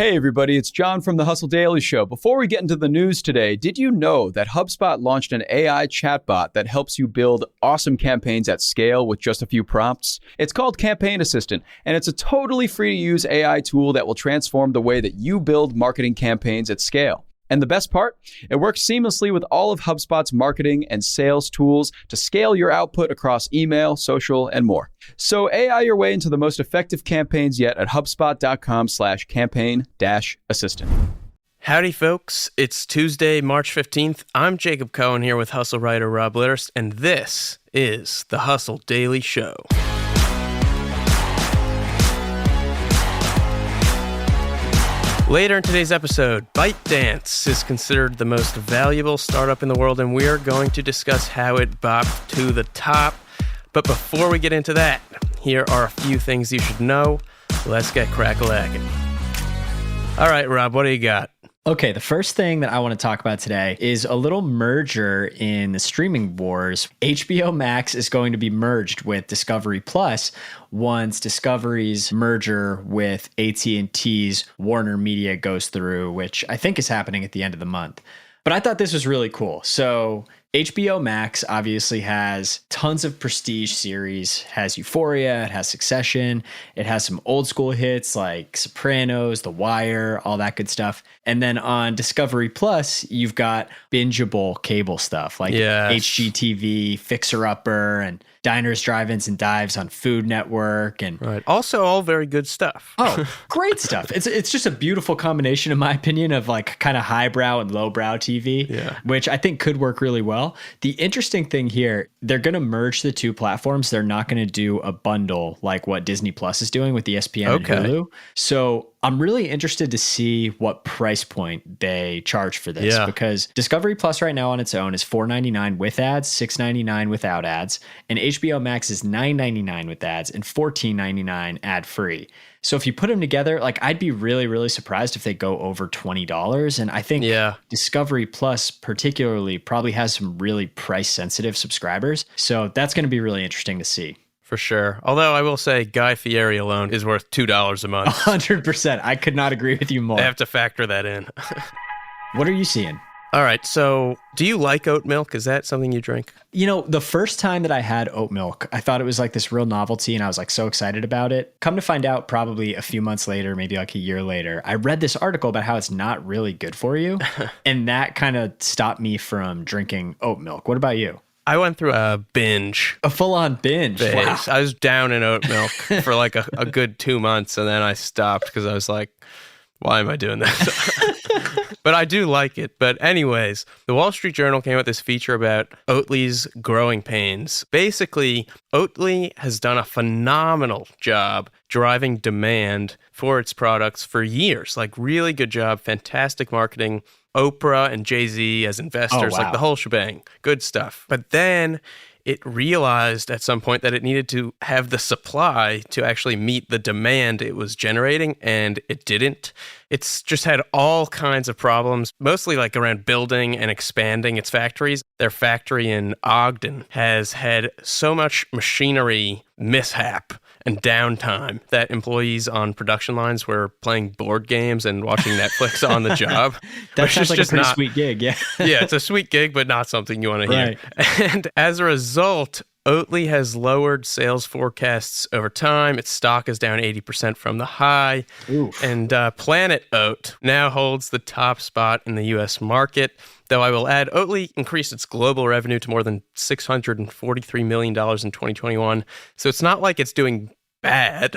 Hey everybody, it's John from the Hustle Daily Show. Before we get into the news today, did you know that HubSpot launched an AI chatbot that helps you build awesome campaigns at scale with just a few prompts? It's called Campaign Assistant, and it's a totally free-to-use AI tool that will transform the way that you build marketing campaigns at scale. And the best part? It works seamlessly with all of HubSpot's marketing and sales tools to scale your output across email, social, and more. So AI your way into the most effective campaigns yet at HubSpot.com/campaign-assistant. Howdy, folks. It's Tuesday, March 15th. I'm Jacob Cohen here with Hustle writer Rob Litterst, and this is the Hustle Daily Show. Later in today's episode, ByteDance is considered the most valuable startup in the world, and we are going to discuss how it bopped to the top. But before we get into that, here are a few things you should know. Let's get crack-a-lackin'. All right, Rob, what do you got? Okay, the first thing that I want to talk about today is a little merger in the streaming wars. HBO Max is going to be merged with Discovery Plus once Discovery's merger with AT&T's Warner Media goes through, which I think is happening at the end of the month. But I thought this was really cool. So HBO Max obviously has tons of prestige series, has Euphoria, it has Succession, it has some old school hits like Sopranos, The Wire, all that good stuff. And then on Discovery Plus, you've got bingeable cable stuff like HGTV, Fixer Upper, and Diners, Drive-Ins, and Dives on Food Network. And right. Also all very good stuff. Oh, great stuff. It's just a beautiful combination, in my opinion, of like kind of highbrow and lowbrow TV, which I think could work really well. The interesting thing here, they're going to merge the two platforms. They're not going to do a bundle like what Disney Plus is doing with ESPN and Hulu. So I'm really interested to see what price point they charge for this because Discovery Plus right now on its own is $4.99 with ads, $6.99 without ads, and HBO Max is $9.99 with ads and $14.99 ad free. So if you put them together, like I'd be really, really surprised if they go over $20. And I think Discovery Plus particularly probably has some really price sensitive subscribers. So that's going to be really interesting to see. For sure. Although I will say Guy Fieri alone is worth $2 a month. 100%. I could not agree with you more. They have to factor that in. What are you seeing? All right. So do you like oat milk? Is that something you drink? You know, the first time that I had oat milk, I thought it was like this real novelty and I was like so excited about it. Come to find out probably a few months later, maybe like a year later, I read this article about how it's not really good for you. And that kind of stopped me from drinking oat milk. What about you? I went through a binge. A full-on binge. Wow. I was down in oat milk for like a good 2 months, and then I stopped because I was like, why am I doing this? But I do like it. But anyways, the Wall Street Journal came out with this feature about Oatly's growing pains. Basically, Oatly has done a phenomenal job driving demand for its products for years. Like really good job, fantastic marketing. Oprah and Jay-Z as investors, like the whole shebang. Good stuff. But then it realized at some point that it needed to have the supply to actually meet the demand it was generating, and it didn't. It's just had all kinds of problems, mostly like around building and expanding its factories. Their factory in Ogden has had so much machinery mishap and downtime that employees on production lines were playing board games and watching Netflix on the job. That sounds like a pretty sweet gig, yeah. Yeah, it's a sweet gig, but not something you want to hear. And as a result, Oatly has lowered sales forecasts over time. Its stock is down 80% from the high. Oof. And Planet Oat now holds the top spot in the U.S. market. Though I will add, Oatly increased its global revenue to more than $643 million in 2021. So it's not like it's doing bad.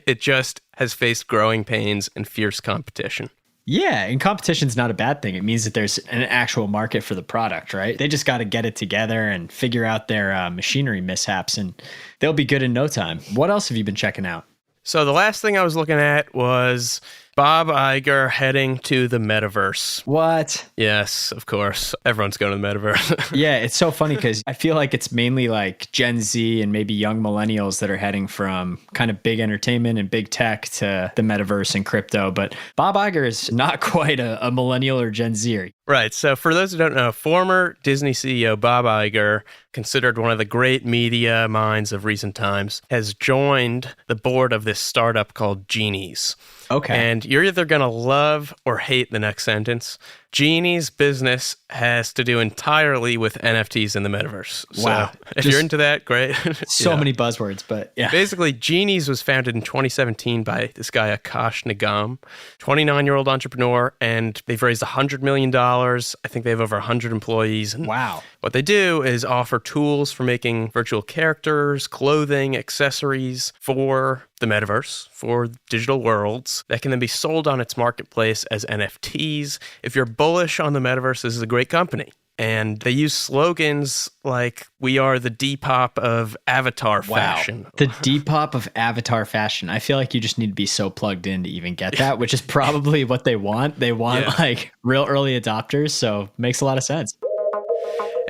It just has faced growing pains and fierce competition. Yeah, and competition's not a bad thing. It means that there's an actual market for the product, right? They just got to get it together and figure out their machinery mishaps, and they'll be good in no time. What else have you been checking out? So the last thing I was looking at was Bob Iger heading to the Metaverse. What? Yes, of course. Everyone's going to the Metaverse. Yeah, it's so funny because I feel like it's mainly like Gen Z and maybe young millennials that are heading from kind of big entertainment and big tech to the Metaverse and crypto. But Bob Iger is not quite a millennial or Gen Zer. Right. So for those who don't know, former Disney CEO Bob Iger, considered one of the great media minds of recent times, has joined the board of this startup called Genies. Okay. And you're either going to love or hate the next sentence. Genie's business has to do entirely with NFTs in the metaverse. Wow. So if you're into that, great. So many buzzwords, but yeah. Basically, Genie's was founded in 2017 by this guy, Akash Nigam, 29-year-old entrepreneur, and they've raised $100 million. I think they have over 100 employees. And wow. what they do is offer tools for making virtual characters, clothing, accessories for the metaverse, for digital worlds that can then be sold on its marketplace as NFTs. If you're bullish on the metaverse, this is a great company. And they use slogans like, we are the Depop of avatar fashion. The Depop of avatar fashion. I feel like you just need to be so plugged in to even get that, which is probably what they want. They want like real early adopters. So makes a lot of sense.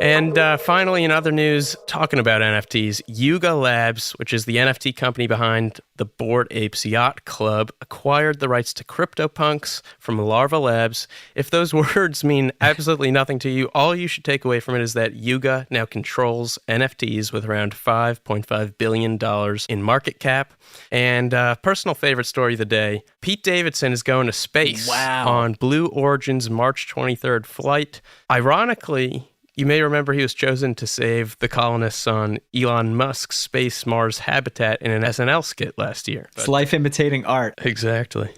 And finally, in other news, talking about NFTs, Yuga Labs, which is the NFT company behind the Bored Apes Yacht Club, acquired the rights to CryptoPunks from Larva Labs. If those words mean absolutely nothing to you, all you should take away from it is that Yuga now controls NFTs with around $5.5 billion in market cap. And personal favorite story of the day, Pete Davidson is going to space on Blue Origin's March 23rd flight. Ironically, you may remember he was chosen to save the colonists on Elon Musk's Space Mars habitat in an SNL skit last year. It's life imitating art. Exactly.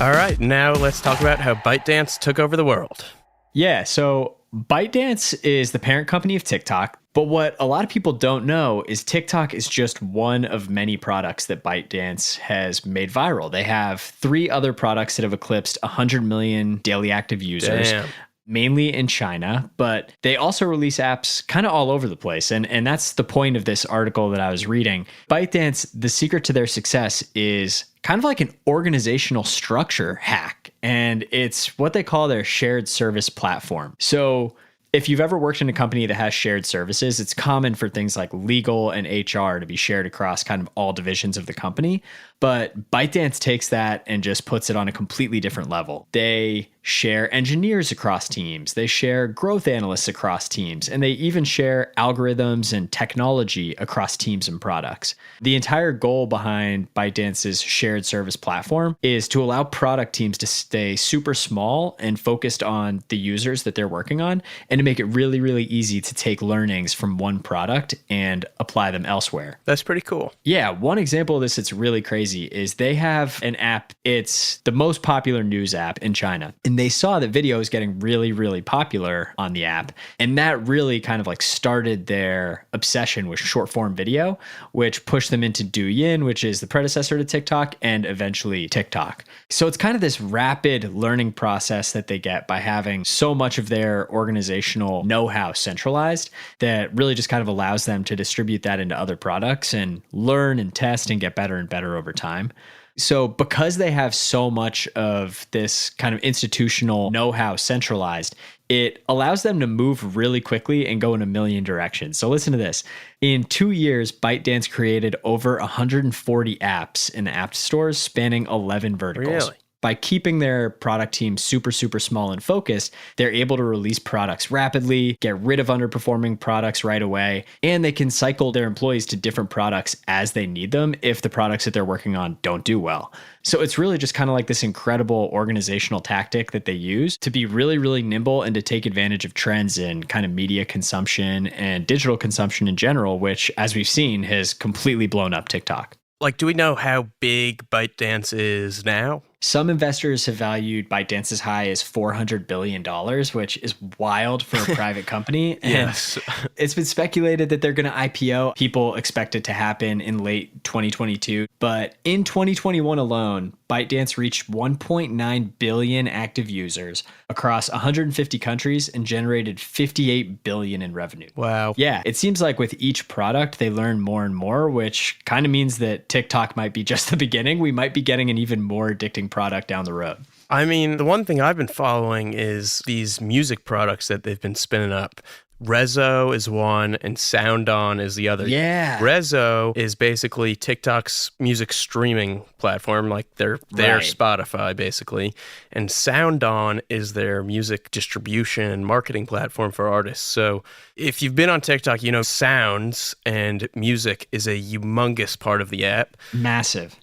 All right, now let's talk about how ByteDance took over the world. Yeah, so ByteDance is the parent company of TikTok. But what a lot of people don't know is TikTok is just one of many products that ByteDance has made viral. They have 3 other products that have eclipsed 100 million daily active users. Damn. Mainly in China, but they also release apps kind of all over the place. And that's the point of this article that I was reading. ByteDance, the secret to their success is kind of like an organizational structure hack. And it's what they call their shared service platform. So if you've ever worked in a company that has shared services, it's common for things like legal and HR to be shared across kind of all divisions of the company. But ByteDance takes that and just puts it on a completely different level. They share engineers across teams. They share growth analysts across teams. And they even share algorithms and technology across teams and products. The entire goal behind ByteDance's shared service platform is to allow product teams to stay super small and focused on the users that they're working on, and to make it really, really easy to take learnings from one product and apply them elsewhere. That's pretty cool. Yeah, one example of this that's really crazy is they have an app. It's the most popular news app in China. And they saw that video is getting really, really popular on the app. And that really kind of like started their obsession with short form video, which pushed them into Douyin, which is the predecessor to TikTok, and eventually TikTok. So it's kind of this rapid learning process that they get by having so much of their organizational know-how centralized that really just kind of allows them to distribute that into other products and learn and test and get better and better over time. So because they have so much of this kind of institutional know-how centralized, it allows them to move really quickly and go in a million directions. So listen to this. In 2 years, ByteDance created over 140 apps in the app stores spanning 11 verticals. Really? By keeping their product team super, super small and focused, they're able to release products rapidly, get rid of underperforming products right away, and they can cycle their employees to different products as they need them if the products that they're working on don't do well. So it's really just kind of like this incredible organizational tactic that they use to be really, really nimble and to take advantage of trends in kind of media consumption and digital consumption in general, which, as we've seen, has completely blown up TikTok. Like, do we know how big ByteDance is now? Some investors have valued ByteDance as high as $400 billion, which is wild for a private company. Yes. And it's been speculated that they're going to IPO. People expect it to happen in late 2022. But in 2021 alone, ByteDance reached 1.9 billion active users across 150 countries and generated $58 billion in revenue. Wow. Yeah, it seems like with each product, they learn more and more, which kind of means that TikTok might be just the beginning. We might be getting an even more addicting product down the road. I mean, the one thing I've been following is these music products that they've been spinning up. Rezo is one and SoundOn is the other. Yeah. Rezo is basically TikTok's music streaming platform, like their Spotify, basically. And SoundOn is their music distribution and marketing platform for artists. So if you've been on TikTok, you know sounds and music is a humongous part of the app. Massive.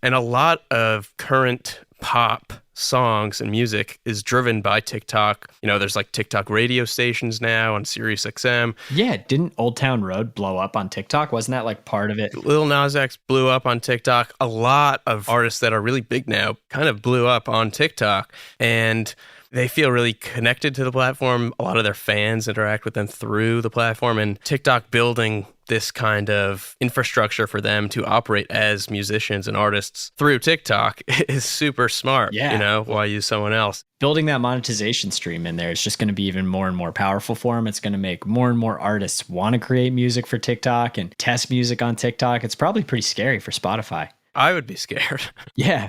And a lot of current pop songs and music is driven by TikTok. You know, there's like TikTok radio stations now on Sirius XM. Yeah, didn't Old Town Road blow up on TikTok? Wasn't that like part of it? Lil Nas X blew up on TikTok. A lot of artists that are really big now kind of blew up on TikTok, and they feel really connected to the platform. A lot of their fans interact with them through the platform, and TikTok building this kind of infrastructure for them to operate as musicians and artists through TikTok is super smart. Yeah. You know, why use someone else? Building that monetization stream in there is just going to be even more and more powerful for them. It's going to make more and more artists want to create music for TikTok and test music on TikTok. It's probably pretty scary for Spotify. I would be scared. Yeah.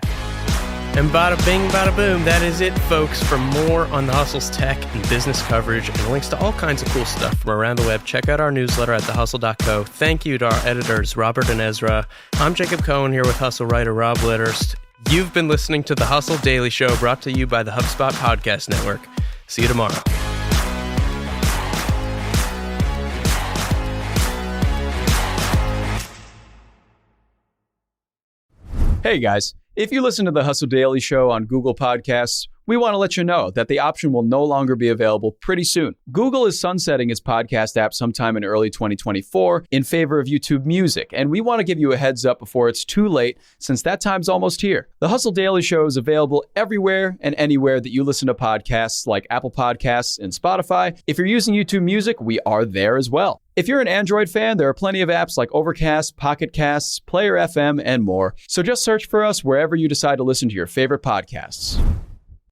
And bada bing, bada boom, that is it, folks. For more on the Hustle's tech and business coverage and links to all kinds of cool stuff from around the web, check out our newsletter at thehustle.co. Thank you to our editors, Robert and Ezra. I'm Jacob Cohen here with Hustle writer Rob Litterst. You've been listening to the Hustle Daily Show, brought to you by the HubSpot Podcast Network. See you tomorrow. Hey guys, if you listen to the Hustle Daily Show on Google Podcasts, we want to let you know that the option will no longer be available pretty soon. Google is sunsetting its podcast app sometime in early 2024 in favor of YouTube Music, and we want to give you a heads up before it's too late, since that time's almost here. The Hustle Daily Show is available everywhere and anywhere that you listen to podcasts, like Apple Podcasts and Spotify. If you're using YouTube Music, we are there as well. If you're an Android fan, there are plenty of apps like Overcast, Pocket Casts, Player FM, and more. So just search for us wherever you decide to listen to your favorite podcasts.